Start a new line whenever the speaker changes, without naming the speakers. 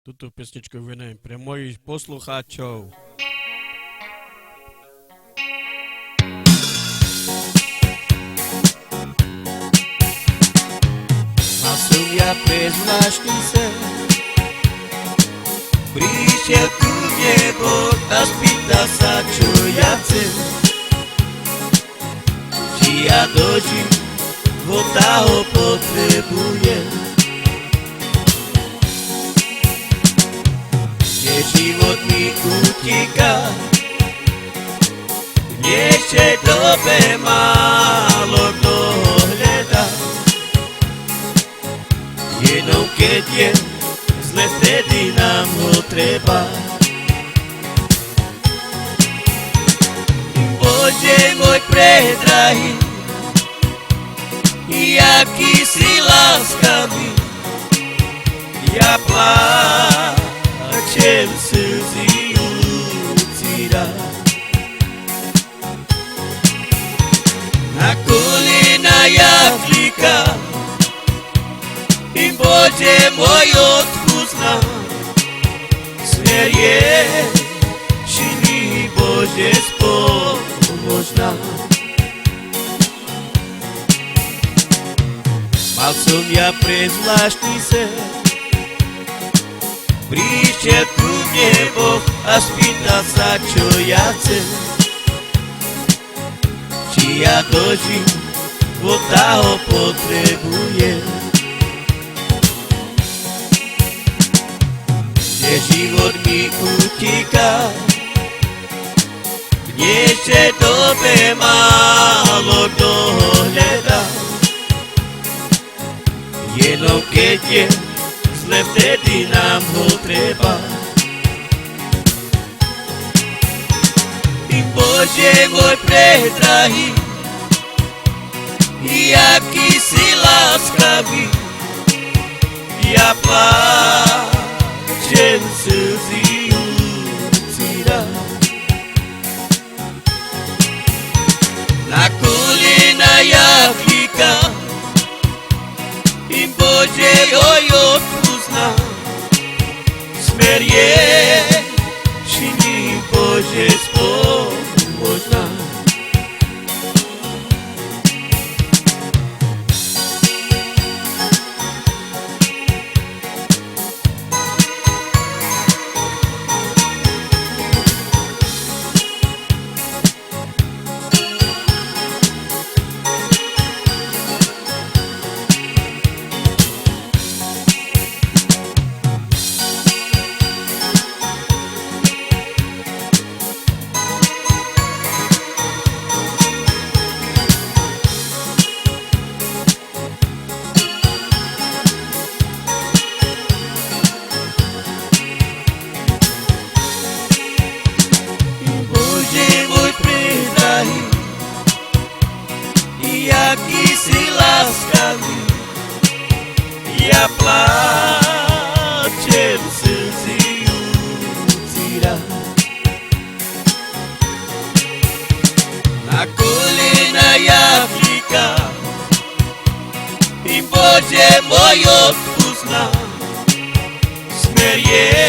Túto pesničku venujem pre mojich poslucháčov.
Mal som ja prezvláštny sen, prišiel ku mne Boh a spýtal sa, čo ja chcem. Či ja do života ho potrebujem. Kde život mi utíka, v dnešnej dobe málo kto ho hľadá. Jenom keď je zle, vtedy nám ho treba. Bože môj predrahý, jaký si láskavý, ja pláčem slzy ucíram. Na kolena ja klikám, Bože môj odpusť nám, smer je činný, Bože spomôž nám. Mal som ja prezvláštny sen, prišiel ku mne Boh a spýtal sa, čo ja chcem. Či ja do života ho potrebujem. Kde život mi utíka, v dnešnej dobe málo kto ho hľadá. Jenom keď je zle, vtedy nám ho treba. Bože môj predrahý, jaký si láskavý, ja pláčem slzy ucíram. Na kolena ja klikám, Bože, oj, odpusť nám, smer je činný, Bože, spomôž nám. Jaký si láskavý, ja pláčem slzy ucíram. Na kolena ja klikám, Bože môj odpusť nám, smer je